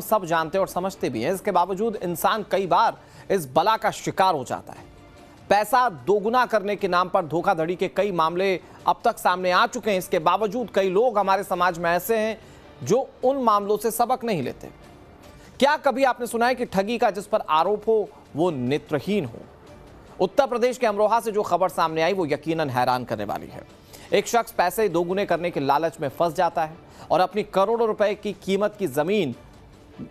सब जानते और समझते भी हैं, इसके बावजूद इंसान कई बार इस बला का शिकार हो जाता है। पैसा दोगुना करने के नाम पर धोखाधड़ी के कई मामले अब तक सामने आ चुके हैं। इसके बावजूद कई लोग हमारे समाज में ऐसे हैं जो उन मामलों से सबक नहीं लेते। क्या कभी आपने सुना है कि ठगी का जिस पर आरोप हो वो नेत्रहीन हो? उत्तर प्रदेश के अमरोहा से जो खबर सामने आई वो यकीनन हैरान करने वाली है। एक शख्स पैसे दोगुने करने के लालच में फंस जाता है और अपनी करोड़ों रुपए की कीमत की जमीन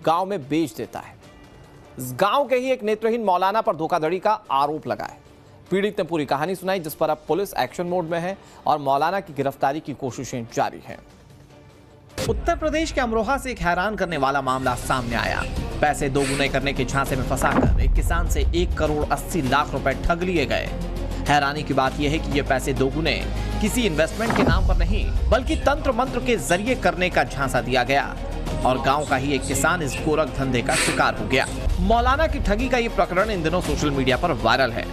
गांव में बेच देता है। इस गांव के ही एक नेत्रहीन मौलाना पर धोखाधड़ी का आरोप लगा है। पीड़ित ने पूरी कहानी सुनाई, जिस पर अब पुलिस एक्शन मोड में है और मौलाना की गिरफ्तारी की कोशिशें जारी हैं। उत्तर प्रदेश के अमरोहा से एक हैरान करने वाला मामला सामने आया। पैसे दोगुने करने के झांसे में फंसाकर एक किसान से 1 करोड़ 80 लाख रुपए ठग लिए गए। हैरानी की बात यह है कि ये पैसे दोगुने किसी इन्वेस्टमेंट के नाम पर नहीं बल्कि तंत्र मंत्र के जरिए करने का झांसा दिया गया और गांव का ही एक किसान इस गोरख धंधे का शिकार हो गया। मौलाना की ठगी का ये प्रकरण इन दिनों सोशल मीडिया पर वायरल है।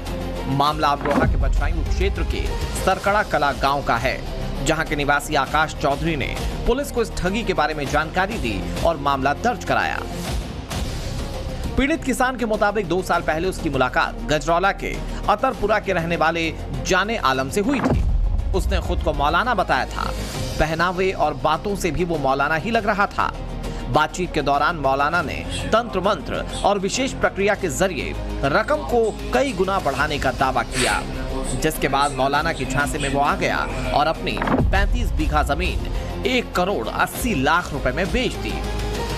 मामला अमरोहा के बछराई क्षेत्र के सरकड़ा कला गांव का है, जहां के निवासी आकाश चौधरी ने पुलिस को इस ठगी के बारे में जानकारी दी और मामला दर्ज कराया। पीड़ित किसान के मुताबिक 2 साल पहले उसकी मुलाकात गजरौला के अतरपुरा के रहने वाले जाने आलम से हुई थी। उसने खुद को मौलाना बताया था। पहनावे और बातों से भी वो मौलाना ही लग रहा था। बातचीत के दौरान मौलाना ने तंत्र मंत्र और विशेष प्रक्रिया के जरिए रकम को कई गुना बढ़ाने का दावा किया, जिसके बाद मौलाना के झांसे में वो आ गया और अपनी 35 बीघा जमीन 1 करोड़ 80 लाख रुपए में बेच दी।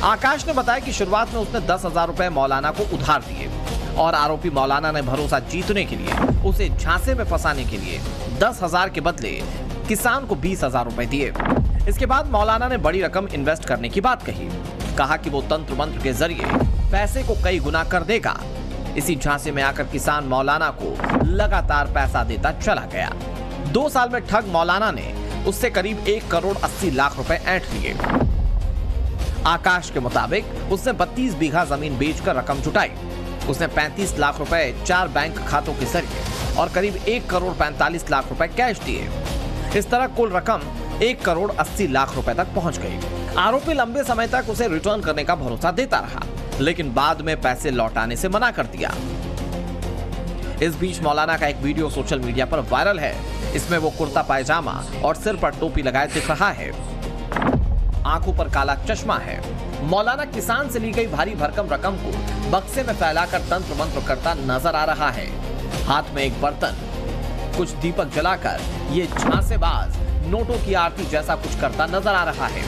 आकाश ने बताया कि शुरुआत में उसने 10,000 रुपए मौलाना को उधार दिए और आरोपी मौलाना ने भरोसा जीतने के लिए उसे झांसे में फंसाने के लिए 10,000 के बदले किसान को 20,000 रुपए दिए। इसके बाद मौलाना ने बड़ी रकम इन्वेस्ट करने की बात कहा कि वो तंत्र मंत्र के जरिए पैसे को कई गुना कर देगा। इसी झांसे में आकर किसान मौलाना को लगातार पैसा देता चला गया। 2 साल में ठग मौलाना ने उससे करीब 1 करोड़ 80 लाख रुपए ऐंठ लिए। आकाश के मुताबिक उसने 32 बीघा जमीन बेचकर रकम जुटाई। उसने 35 लाख रुपए 4 बैंक खातों के जरिए और करीब 1 करोड़ 45 लाख रुपए कैश दिए। इस तरह कुल रकम 1 करोड़ 80 लाख रुपए तक पहुंच गई। आरोपी लंबे समय तक उसे रिटर्न करने का भरोसा देता रहा, लेकिन बाद में पैसे लौटाने से मना कर दिया। इस बीच मौलाना का एक वीडियो सोशल मीडिया पर वायरल है। इसमें वो कुर्ता पायजामा और सिर पर टोपी लगाए दिख रहा है। आंखों पर काला चश्मा है। मौलाना किसान से ली गई भारी भरकम रकम को बक्से में फैलाकर तंत्र मंत्र करता नजर आ रहा है। हाथ में एक बर्तन, कुछ दीपक जलाकर ये झांसेबाज नोटों की आरती जैसा कुछ करता नजर आ रहा है।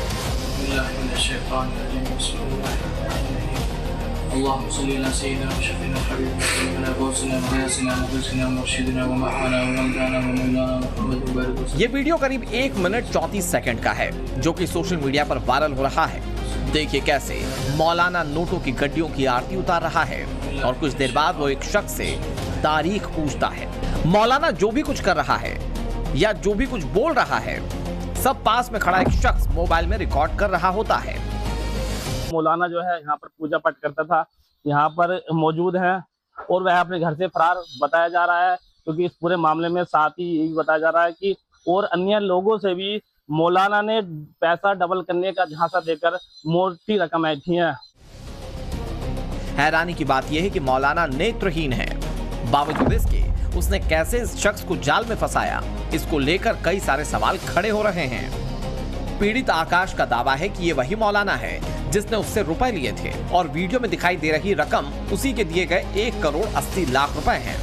ये वीडियो करीब 1 मिनट 34 सेकंड का है, जो कि सोशल मीडिया पर वायरल हो रहा है। देखिए कैसे मौलाना नोटों की गड्डियों की आरती उतार रहा है और कुछ देर बाद वो एक शख्स से तारीख पूछता है। मौलाना जो भी कुछ कर रहा है या जो भी कुछ बोल रहा है, सब पास में खड़ा एक शख्स मोबाइल में रिकॉर्ड कर रहा होता है। मौलाना जो है यहाँ पर पूजा पाठ करता था, यहाँ पर मौजूद है और वह अपने घर से फरार बताया जा रहा है, क्योंकि इस पूरे मामले में साथ ही यही बताया जा रहा है कि और अन्य लोगों से भी मौलाना ने पैसा डबल करने का झांसा देकर मोटी रकम ऐंठी है। हैरानी की बात यह है कि मौलाना नेत्रहीन है, बावजूद इसके उसने कैसे इस शख्स को जाल में फंसाया, इसको लेकर कई सारे सवाल खड़े हो रहे हैं। पीड़ित आकाश का दावा है कि ये वही मौलाना है जिसने उससे रुपए लिए थे और वीडियो में दिखाई दे रही रकम उसी के दिए गए 1 करोड़ 80 लाख रुपए हैं।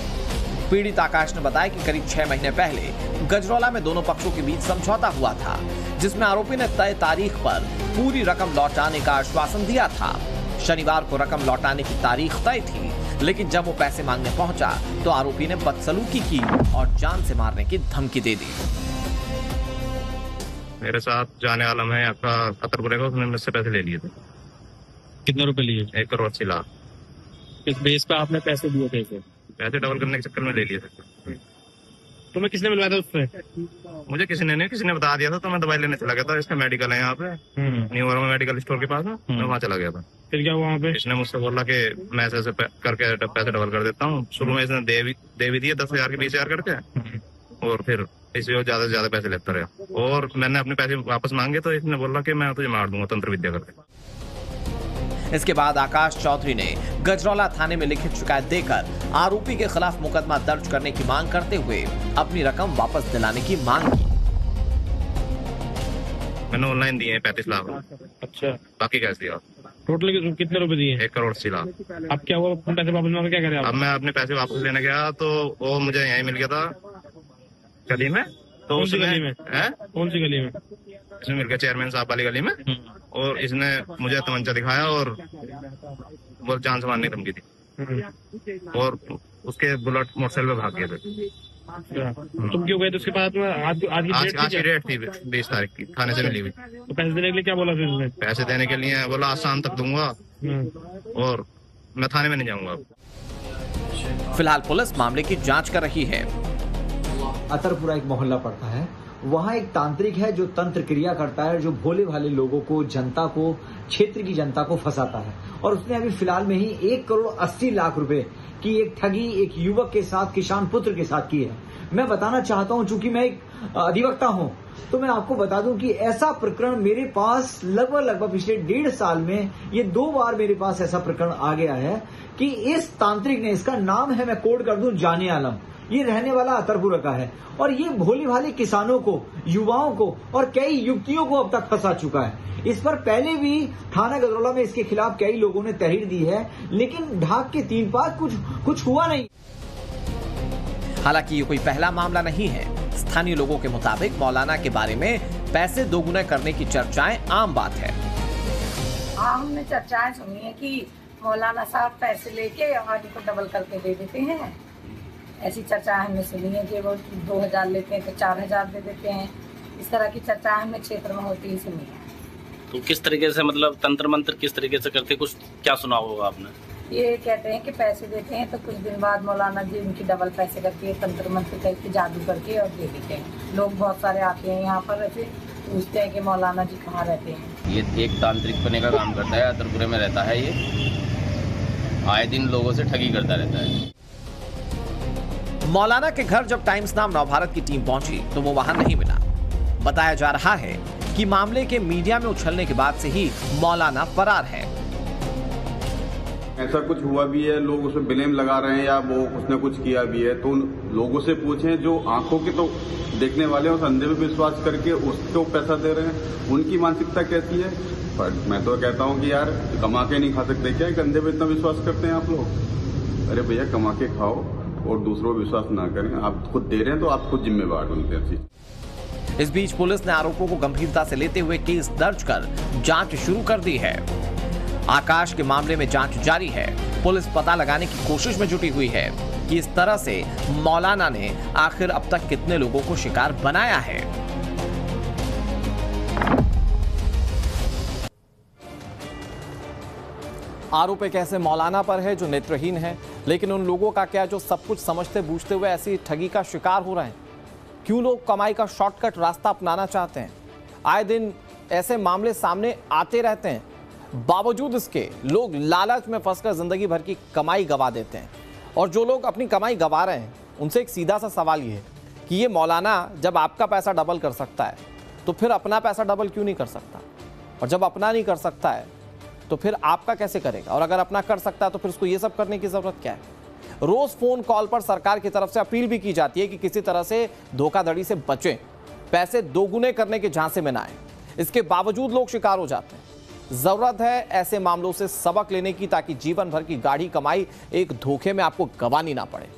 पीड़ित आकाश ने बताया कि करीब 6 महीने पहले गजरौला में दोनों पक्षों के बीच समझौता हुआ था, जिसमें आरोपी ने तय तारीख पर पूरी रकम लौटाने का आश्वासन दिया था। शनिवार को रकम लौटाने की तारीख तय थी, लेकिन जब वो पैसे मांगने पहुंचा तो आरोपी ने बदसलूकी की और जान से मारने की धमकी दे दी। मेरे साथ जाने आलम है आपका अतरपुरे का, उसने मुझसे पैसे ले लिए थे। कितने रुपए लिए? 1 करोड़ 80 लाख। किस बेस पे आपने पैसे दिए थे? पैसे डबल करने के चक्कर में ले लिए थे। तुम्हें किसने मिलवाया था उससे? मुझे किसी ने बता दिया था, तो मैं दवाई लेने चला गया था। इसका मेडिकल है यहाँ पे न्यू वर्मा मेडिकल स्टोर के पास में, मैं वहाँ चला गया था। फिर क्या हुआ वहाँ पे? इसने मुझसे बोला कि मैं ऐसे करके पैसे डबल कर देता हूँ। शुरू में इसने दे भी दिए 10,000 के 20,000 करके, और फिर इसे ज्यादा से ज्यादा पैसे लेता रहा और मैंने अपने पैसे वापस मांगे तो इसने बोला कि मैं तुझे मार दूंगा तंत्र विद्या करके। इसके बाद आकाश चौधरी ने गजरौला थाने में लिखित शिकायत देकर आरोपी के खिलाफ मुकदमा दर्ज करने की मांग करते हुए अपनी रकम वापस दिलाने की मांग की। मैंने ऑनलाइन दिए हैं 35 लाख, अच्छा, बाकी कैश दिया। टोटल कितने रुपए दिए? 1,80,00,000। अब क्या हुआ? पैसे वापस मांगे, क्या करें आप? अब मैं अपने पैसे वापस लेने गया तो वो मुझे यहीं मिल गया था गली में। तो कौन सी उसने गली में? कौन सी गली में? इसमें मिल गया चेयरमैन साहब वाली गली में। और इसने मुझे तमंचा दिखाया और वो जान से मारने की धमकी दी और उसके बुलेट मोटरसाइकिल पे भाग गए थे। तुम क्यों गए थे उसके पास में? आज की डेट थी 20 तारीख की, थाने से मिली हुई। तो पैसे देने के लिए क्या बोला फिर उसने? पैसे देने के लिए बोला आज शाम तक दूंगा और मैं थाने में नहीं जाऊंगा। फिलहाल पुलिस मामले की जांच कर रही है। अतरपुरा एक मोहल्ला पड़ता है, वहाँ एक तांत्रिक है जो तंत्र क्रिया करता है, जो भोले भाले लोगों को, जनता को, क्षेत्र की जनता को फंसाता है। और उसने अभी फिलहाल में ही 1,80,00,000 रुपए की एक ठगी एक युवक के साथ, किसान पुत्र के साथ की है। मैं बताना चाहता हूं, चूंकि मैं एक अधिवक्ता हूं, तो मैं आपको बता दूं कि ऐसा प्रकरण मेरे पास लगभग पिछले 1.5 साल में ये 2 बार मेरे पास ऐसा प्रकरण आ गया है कि इस तांत्रिक ने, इसका नाम है, मैं कोड कर दूं, जाने आलम, ये रहने वाला अतरपुरा का है और ये भोले भाले किसानों को, युवाओं को और कई युवतियों को अब तक फंसा चुका है। इस पर पहले भी थाना गजरौला में इसके खिलाफ कई लोगों ने तहरीर दी है, लेकिन ढाक के 3 पास कुछ हुआ नहीं। हालांकि ये कोई पहला मामला नहीं है। स्थानीय लोगों के मुताबिक मौलाना के बारे में पैसे दोगुने करने की चर्चाएं आम बात है। हाँ, हमने चर्चाएं सुनी है कि मौलाना साहब पैसे लेके और इनको डबल करके दे देते हैं। ऐसी चर्चा हमने सुनी है कि वो 2,000 लेते हैं तो 4,000 दे देते हैं। इस तरह की चर्चा हमने क्षेत्र में होती ही सुनी है। तो किस तरीके से, मतलब तंत्र मंत्र किस तरीके से करते, कुछ क्या सुना होगा आपने? ये कहते हैं कि पैसे देते हैं तो कुछ दिन बाद मौलाना जी उनकी डबल पैसे करके, तंत्र मंत्र करके, जादू करके और दे देते हैं। लोग बहुत सारे आते हैं यहाँ पर, ऐसे पूछते हैं कि मौलाना जी कहाँ रहते हैं। ये एक तांत्रिक बने का काम करता है, अतरपुरे में रहता है। ये आए दिन लोगों से ठगी करता रहता है। मौलाना के घर जब टाइम्स नाम नवभारत की टीम पहुंची तो वो वहां नहीं मिला। बताया जा रहा है कि मामले के मीडिया में उछलने के बाद से ही मौलाना फरार है। ऐसा कुछ हुआ भी है, लोग उसे ब्लेम लगा रहे हैं या वो उसने कुछ किया भी है, तो लोगों से पूछें जो आंखों के तो देखने वाले उस अंधे पे विश्वास करके उसको पैसा दे रहे हैं, उनकी मानसिकता कैसी है। पर मैं तो कहता हूँ कि यार कमा के नहीं खा सकते क्या, एक अंधे पे इतना विश्वास करते हैं आप लोग? अरे भैया कमा के खाओ और दूसरों पर विश्वास ना करें। आप खुद दे रहे हैं तो आप खुद जिम्मेवार बनते हैं। इस बीच पुलिस ने आरोपों को गंभीरता से लेते हुए केस दर्ज कर जांच शुरू कर दी है। आकाश के मामले में जांच जारी है। पुलिस पता लगाने की कोशिश में जुटी हुई है कि इस तरह से मौलाना ने आखिर अब तक कितने लोगों को शिकार बनाया है। आरोप एक ऐसे मौलाना पर है जो नेत्रहीन है, लेकिन उन लोगों का क्या जो सब कुछ समझते बूझते हुए ऐसी ठगी का शिकार हो रहे हैं? क्यों लोग कमाई का शॉर्टकट रास्ता अपनाना चाहते हैं? आए दिन ऐसे मामले सामने आते रहते हैं। बावजूद इसके लोग लालच में फंसकर जिंदगी भर की कमाई गंवा देते हैं। और जो लोग अपनी कमाई गंवा रहे हैं उनसे एक सीधा सा सवाल ये है कि ये मौलाना जब आपका पैसा डबल कर सकता है तो फिर अपना पैसा डबल क्यों नहीं कर सकता? और जब अपना नहीं कर सकता है तो फिर आपका कैसे करेगा? और अगर अपना कर सकता है तो फिर उसको ये सब करने की जरूरत क्या है? रोज फोन कॉल पर सरकार की तरफ से अपील भी की जाती है कि किसी तरह से धोखाधड़ी से बचें, पैसे दोगुने करने के झांसे में ना आए। इसके बावजूद लोग शिकार हो जाते हैं। जरूरत है ऐसे मामलों से सबक लेने की, ताकि जीवन भर की गाढ़ी कमाई एक धोखे में आपको गंवानी ना पड़े।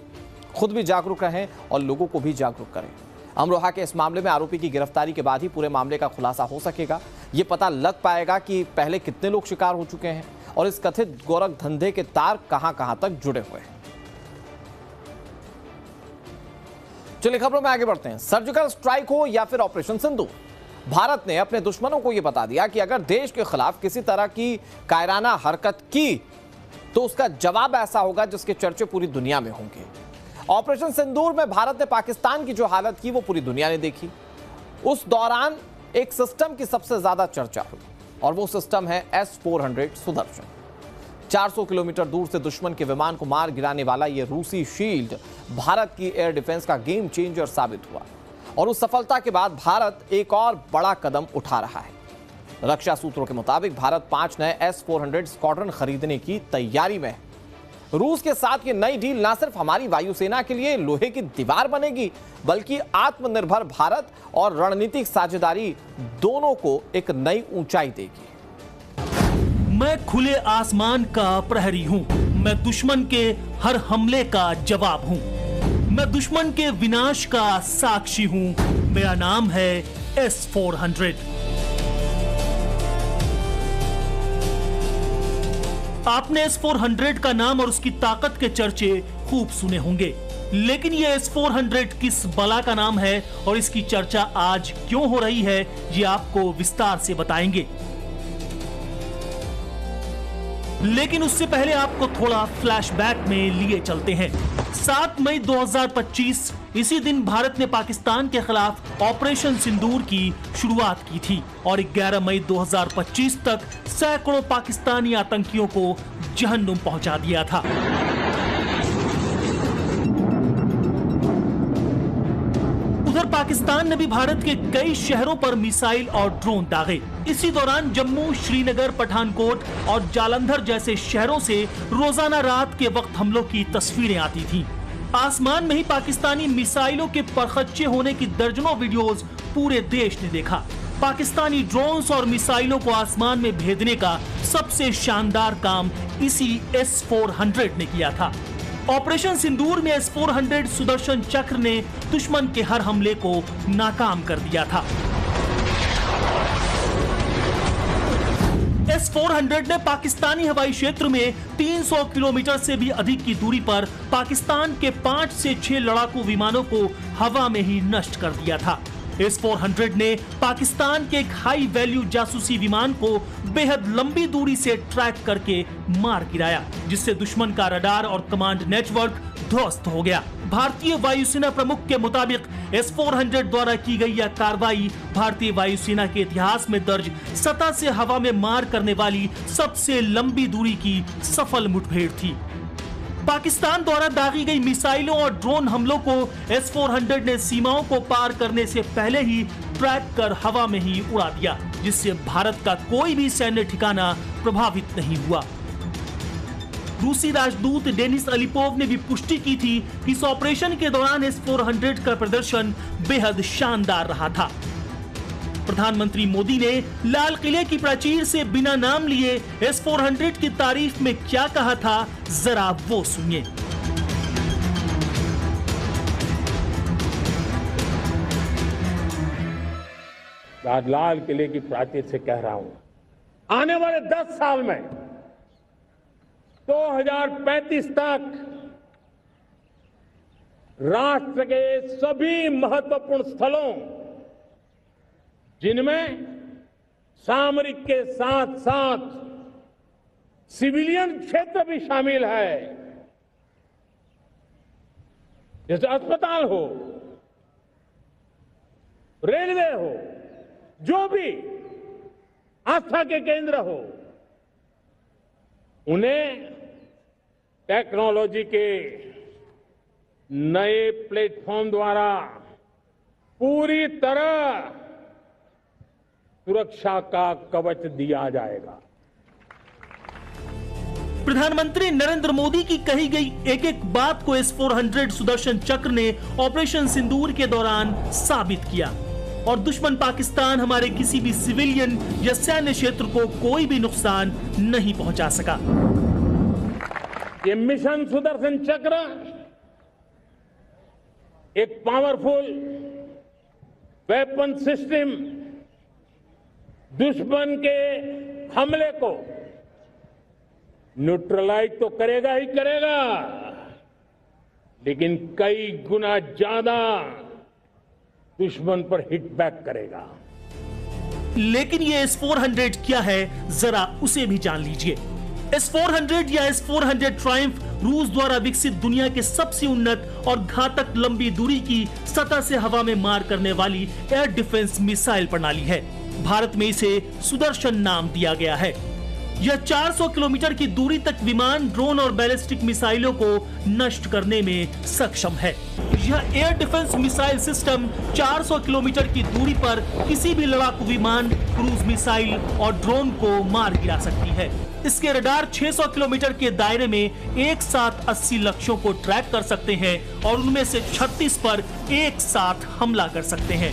खुद भी जागरूक रहें और लोगों को भी जागरूक करें। अमरोहा के इस मामले में आरोपी की गिरफ्तारी के बाद ही पूरे मामले का खुलासा हो सकेगा। ये पता लग पाएगा कि पहले कितने लोग शिकार हो चुके हैं और इस कथित गोरख धंधे के तार कहां तक जुड़े हुए हैं। चलिए खबरों में आगे बढ़ते हैं। सर्जिकल स्ट्राइक हो या फिर ऑपरेशन सिंदूर, भारत ने अपने दुश्मनों को यह बता दिया कि अगर देश के खिलाफ किसी तरह की कायराना हरकत की तो उसका जवाब ऐसा होगा जिसके चर्चे पूरी दुनिया में होंगे। ऑपरेशन सिंदूर में भारत ने पाकिस्तान की जो हालत की वो पूरी दुनिया ने देखी। उस दौरान एक सिस्टम की सबसे ज्यादा चर्चा हुई और वो सिस्टम है S-400 सुदर्शन। 400 किलोमीटर दूर से दुश्मन के विमान को मार गिराने वाला यह रूसी शील्ड भारत की एयर डिफेंस का गेम चेंजर साबित हुआ और उस सफलता के बाद भारत एक और बड़ा कदम उठा रहा है। रक्षा सूत्रों के मुताबिक भारत 5 नए S-400 स्क्वाड्रन खरीदने की तैयारी में है। रूस के साथ ये नई डील न सिर्फ हमारी वायुसेना के लिए लोहे की दीवार बनेगी, बल्कि आत्मनिर्भर भारत और रणनीतिक साझेदारी दोनों को एक नई ऊंचाई देगी। मैं खुले आसमान का प्रहरी हूं, मैं दुश्मन के हर हमले का जवाब हूं, मैं दुश्मन के विनाश का साक्षी हूं। मेरा नाम है S-400। आपने S-400 का नाम और उसकी ताकत के चर्चे खूब सुने होंगे, लेकिन ये S-400 किस बला का नाम है और इसकी चर्चा आज क्यों हो रही है, ये आपको विस्तार से बताएंगे। लेकिन उससे पहले आपको थोड़ा फ्लैशबैक में लिए चलते हैं। 7 मई 2025 इसी दिन भारत ने पाकिस्तान के खिलाफ ऑपरेशन सिंदूर की शुरुआत की थी और 11 मई 2025 तक सैकड़ों पाकिस्तानी आतंकियों को जहन्नुम पहुंचा दिया था। उधर पाकिस्तान ने भी भारत के कई शहरों पर मिसाइल और ड्रोन दागे। इसी दौरान जम्मू, श्रीनगर, पठानकोट और जालंधर जैसे शहरों से रोजाना रात के वक्त हमलों की तस्वीरें आती थीं। आसमान में ही पाकिस्तानी मिसाइलों के परखच्चे होने की दर्जनों वीडियोस पूरे देश ने देखा। पाकिस्तानी ड्रोन्स और मिसाइलों को आसमान में भेजने का सबसे शानदार काम इसी S-400 ने किया था। ऑपरेशन सिंदूर में S-400 सुदर्शन चक्र ने दुश्मन के हर हमले को नाकाम कर दिया था। S-400 ने पाकिस्तानी हवाई क्षेत्र में 300 किलोमीटर से भी अधिक की दूरी पर पाकिस्तान के 5 से 6 लड़ाकू विमानों को हवा में ही नष्ट कर दिया था। S-400 ने पाकिस्तान के एक हाई वैल्यू जासूसी विमान को बेहद लंबी दूरी से ट्रैक करके मार गिराया, जिससे दुश्मन का रडार और कमांड नेटवर्क ध्वस्त हो गया। भारतीय वायुसेना प्रमुख के मुताबिक S-400 द्वारा की गई यह कार्रवाई भारतीय वायुसेना के इतिहास में दर्ज सतह से हवा में मार करने वाली सबसे लंबी दूरी की सफल मुठभेड़ थी। पाकिस्तान द्वारा दागी गई मिसाइलों और ड्रोन हमलों को S-400 ने सीमाओं को पार करने से पहले ही ट्रैक कर हवा में ही उड़ा दिया, जिससे भारत का कोई भी सैन्य ठिकाना प्रभावित नहीं हुआ। रूसी राजदूत डेनिस अलीपोव ने भी पुष्टि की थी कि इस ऑपरेशन के दौरान S-400 का प्रदर्शन बेहद शानदार रहा था। प्रधानमंत्री मोदी ने लाल किले की प्राचीर से बिना नाम लिए S-400 की तारीफ में क्या कहा था, जरा वो सुनिए। आज लाल किले की प्राचीर से कह रहा हूं, आने वाले 10 साल में 2035 तक राष्ट्र के सभी महत्वपूर्ण स्थलों, जिनमें सामरिक के साथ साथ सिविलियन क्षेत्र भी शामिल है, जैसे अस्पताल हो, रेलवे हो, जो भी आस्था के केंद्र हो, उन्हें टेक्नोलॉजी के नए प्लेटफॉर्म द्वारा पूरी तरह सुरक्षा का कवच दिया जाएगा। प्रधानमंत्री नरेंद्र मोदी की कही गई एक एक बात को S-400 सुदर्शन चक्र ने ऑपरेशन सिंदूर के दौरान साबित किया और दुश्मन पाकिस्तान हमारे किसी भी सिविलियन या सैन्य क्षेत्र को कोई भी नुकसान नहीं पहुंचा सका। ये मिशन सुदर्शन चक्र एक पावरफुल वेपन सिस्टम दुश्मन के हमले को न्यूट्रलाइज तो करेगा ही करेगा, लेकिन कई गुना ज्यादा दुश्मन पर हिट बैक करेगा। लेकिन ये S-400 क्या है, जरा उसे भी जान लीजिए। S-400 या S-400 ट्रायम्फ रूस द्वारा विकसित दुनिया के सबसे उन्नत और घातक लंबी दूरी की सतह से हवा में मार करने वाली एयर डिफेंस मिसाइल प्रणाली है। भारत में इसे सुदर्शन नाम दिया गया है। यह 400 किलोमीटर की दूरी तक विमान, ड्रोन और बैलिस्टिक मिसाइलों को नष्ट करने में सक्षम है। जी हां, air defence missile system 400 kilometre की दूरी पर किसी भी लड़ाकू विमान, क्रूज मिसाइल और ड्रोन को मार गिरा सकती है। इसके रडार 600 किलोमीटर के दायरे में एक साथ 80 लक्ष्यों को ट्रैक कर सकते हैं और उनमें से 36 पर एक साथ हमला कर सकते हैं।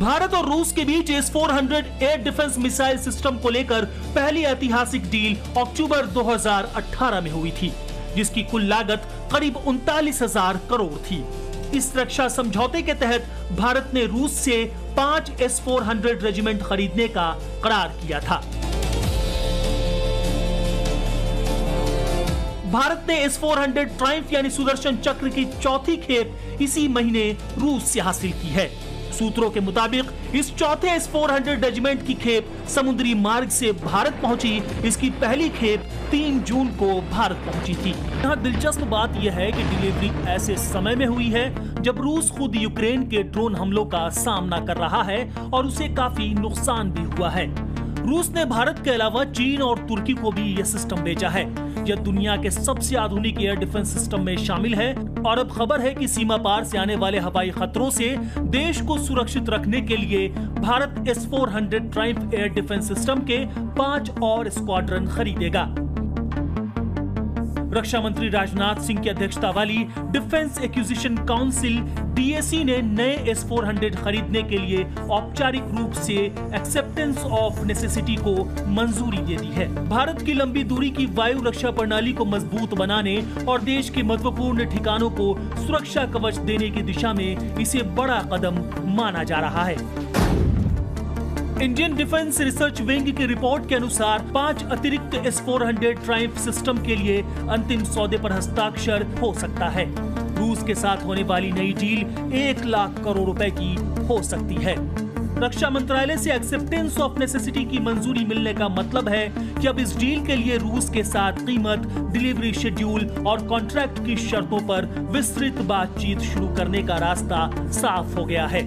भारत और रूस के बीच S-400 air defence missile system को लेकर पहली ऐतिहासिक डील अक्टूबर 2018 में हुई थी, जिसकी कुल लागत करीब 39,000 करोड़ थी। इस रक्षा समझौते के तहत भारत ने रूस से 5 S-400 रेजिमेंट खरीदने का करार किया था। भारत ने S-400 ट्रायम्फ यानी सुदर्शन चक्र की चौथी खेप इसी महीने रूस से हासिल की है। सूत्रों के मुताबिक इस चौथे S-400 रेजिमेंट की खेप समुद्री मार्ग से भारत पहुंची। इसकी पहली खेप 3 जून को भारत पहुंची थी। यहाँ दिलचस्प बात यह है कि डिलीवरी ऐसे समय में हुई है जब रूस खुद यूक्रेन के ड्रोन हमलों का सामना कर रहा है और उसे काफी नुकसान भी हुआ है। रूस ने भारत के अलावा चीन और तुर्की को भी यह सिस्टम भेजा है। यह दुनिया के सबसे आधुनिक एयर डिफेंस सिस्टम में शामिल है और अब खबर है कि सीमा पार से आने वाले हवाई खतरों से देश को सुरक्षित रखने के लिए Bharat S-400 Triumph air defence system के 5 और स्क्वाड्रन खरीदेगा। रक्षा मंत्री राजनाथ सिंह की अध्यक्षता वाली डिफेंस एक्विजिशन काउंसिल DAC ने नए S-400 खरीदने के लिए औपचारिक रूप से एक्सेप्टेंस ऑफ नेसेसिटी को मंजूरी दे दी है। भारत की लंबी दूरी की वायु रक्षा प्रणाली को मजबूत बनाने और देश के महत्वपूर्ण ठिकानों को सुरक्षा कवच देने की दिशा में इसे बड़ा कदम माना जा रहा है। इंडियन डिफेंस रिसर्च विंग की रिपोर्ट के अनुसार 5 अतिरिक्त S-400 ट्रायम्फ सिस्टम के लिए अंतिम सौदे पर हस्ताक्षर हो सकता है। रूस के साथ होने वाली नई डील 1 लाख करोड़ रुपए की हो सकती है। रक्षा मंत्रालय से एक्सेप्टेंस ऑफ नेसेसिटी की मंजूरी मिलने का मतलब है कि अब इस डील के लिए रूस के साथ कीमत, डिलीवरी शेड्यूल और कॉन्ट्रैक्ट की शर्तों पर विस्तृत बातचीत शुरू करने का रास्ता साफ हो गया है।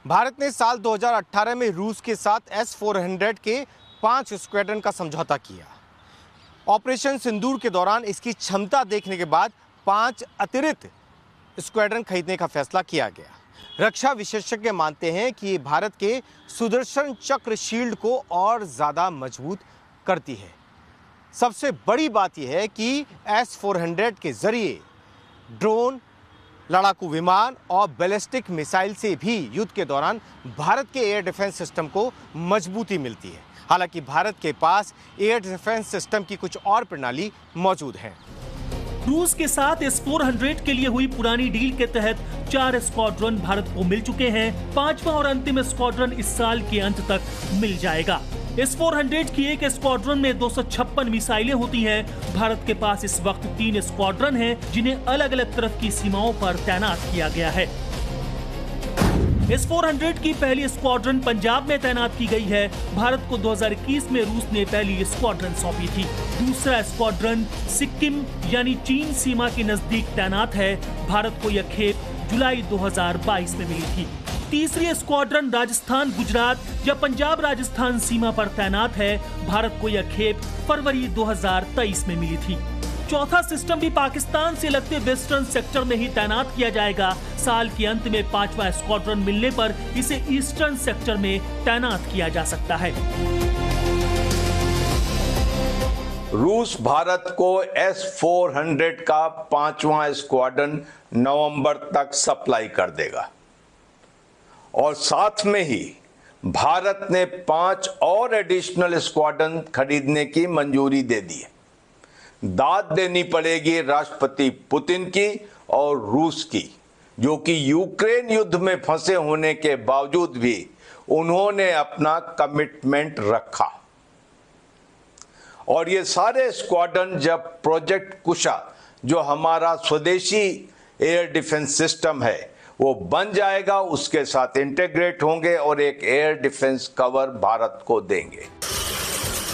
भारत ने साल 2018 में रूस के साथ S-400 के 5 स्क्वाड्रन का समझौता किया। ऑपरेशन सिंदूर के दौरान इसकी क्षमता देखने के बाद 5 अतिरिक्त स्क्वाड्रन खरीदने का फैसला किया गया। रक्षा विशेषज्ञ मानते हैं कि ये भारत के सुदर्शन चक्र शील्ड को और ज़्यादा मजबूत करती है। सबसे बड़ी बात यह है कि S-400 के जरिए ड्रोन, लड़ाकू विमान और बैलिस्टिक मिसाइल से भी युद्ध के दौरान भारत के एयर डिफेंस सिस्टम को मजबूती मिलती है। हालांकि भारत के पास एयर डिफेंस सिस्टम की कुछ और प्रणाली मौजूद है। रूस के साथ S-400 के लिए हुई पुरानी डील के तहत 4 स्क्वाड्रन भारत को मिल चुके हैं। 5वां और अंतिम स्क्वाड्रन इस साल के अंत तक मिल जाएगा। S-400 की एक स्क्वाड्रन में 256 मिसाइलें होती हैं। भारत के पास इस वक्त 3 स्क्वाड्रन हैं, जिन्हें अलग अलग तरफ की सीमाओं पर तैनात किया गया है। S-400 की पहली स्क्वाड्रन पंजाब में तैनात की गई है। भारत को 2021 में रूस ने पहली स्क्वाड्रन सौंपी थी। दूसरा स्क्वाड्रन सिक्किम यानी चीन सीमा के नजदीक तैनात है। भारत को यह खेप जुलाई 2022 में मिली थी। तीसरी स्क्वाड्रन राजस्थान, गुजरात या पंजाब राजस्थान सीमा पर तैनात है। भारत को यह खेप फरवरी 2023 में मिली थी। चौथा सिस्टम भी पाकिस्तान से लगते वेस्टर्न सेक्टर में ही तैनात किया जाएगा। साल के अंत में 5वां स्क्वाड्रन मिलने पर इसे ईस्टर्न सेक्टर में तैनात किया जा सकता है। रूस भारत को S-400 का 5वां स्क्वाड्रन नवंबर तक सप्लाई कर देगा और साथ में ही भारत ने 5 और एडिशनल स्क्वाड्रन खरीदने की मंजूरी दे दी है। दाद देनी पड़ेगी राष्ट्रपति पुतिन की और रूस की, जो कि यूक्रेन युद्ध में फंसे होने के बावजूद भी उन्होंने अपना कमिटमेंट रखा। और ये सारे स्क्वाड्रन जब प्रोजेक्ट कुशा, जो हमारा स्वदेशी एयर डिफेंस सिस्टम है, वो बन जाएगा, उसके साथ इंटीग्रेट होंगे और एक एयर डिफेंस कवर भारत को देंगे।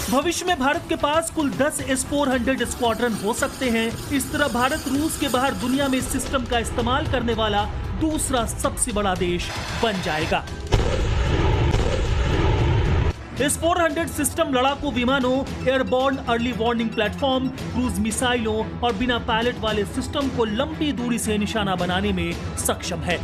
भविष्य में भारत के पास कुल 10 S-400 स्क्वाड्रन हो सकते हैं। इस तरह भारत रूस के बाहर दुनिया में इस सिस्टम का इस्तेमाल करने वाला दूसरा सबसे बड़ा देश बन जाएगा। S-400 सिस्टम लड़ाकू विमानों, airborne early warning platform, cruise मिसाइलों और बिना पायलट वाले सिस्टम को लंबी दूरी से निशाना बनाने में सक्षम है।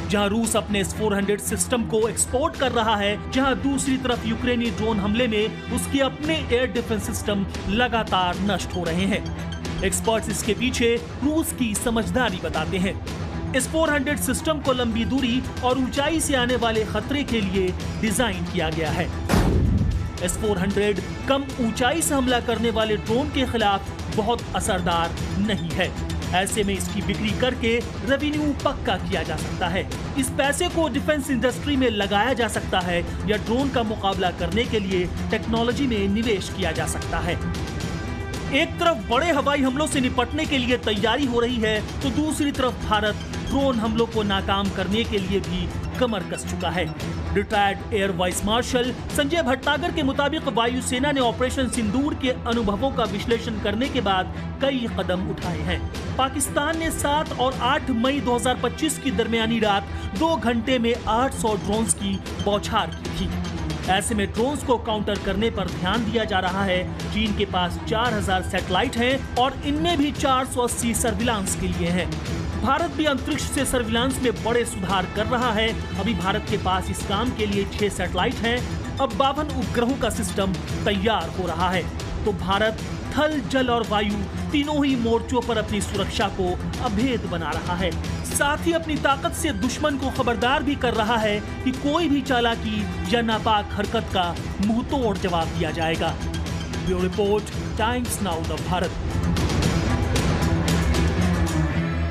जहां रूस अपने S-400 सिस्टम को एक्सपोर्ट कर रहा है, जहां दूसरी तरफ यूक्रेनी ड्रोन हमले में उसके अपने एयर डिफेंस सिस्टम लगातार नष्ट हो रहे हैं। एक्सपर्ट्स इसके पीछे रूस की समझदारी बताते हैं। S-400 सिस्टम को लंबी दूरी और ऊंचाई से आने वाले खतरे के लिए डिजाइन किया गया है। S-400 कम ऊंचाई से हमला करने वाले ड्रोन के खिलाफ बहुत असरदार नहीं है। ऐसे में इसकी बिक्री करके रेवेन्यू पक्का किया जा सकता है। इस पैसे को डिफेंस इंडस्ट्री में लगाया जा सकता है या ड्रोन का मुकाबला करने के लिए टेक्नोलॉजी में निवेश किया जा सकता है। एक तरफ बड़े हवाई हमलों से निपटने के लिए तैयारी हो रही है, तो दूसरी तरफ भारत ड्रोन हमलों को नाकाम करने के लिए भी कमर कस चुका है। Retired air vice marshal Sanjay Bhatnagar के मुताबिक वायुसेना ने ऑपरेशन सिंदूर के अनुभवों का विश्लेषण करने के बाद कई कदम उठाए हैं। पाकिस्तान ने 7 और 8 मई 2025 की दरमियानी रात 2 घंटे में 800 ड्रोन्स की बौछार की थी। ऐसे में ड्रोन्स को काउंटर करने पर ध्यान दिया जा रहा है। चीन के पास 4000 सैटेलाइट हैं और इनमें भी 480 सर्विलांस के लिए हैं। भारत भी अंतरिक्ष से सर्विलांस में बड़े सुधार कर रहा है। अभी भारत के पास इस काम के लिए 6 सैटेलाइट हैं। अब 52 उपग्रहों का सिस्टम तैयार हो रहा है। तो भारत थल, जल और वायु तीनों ही मोर्चों पर अपनी सुरक्षा को अभेद बना रहा है। साथ ही अपनी ताकत से दुश्मन को खबरदार भी कर रहा है कि कोई भी चालाकी या नापाक हरकत का मुंहतोड़ जवाब दिया जाएगा। Bureau report, times now the Bharat.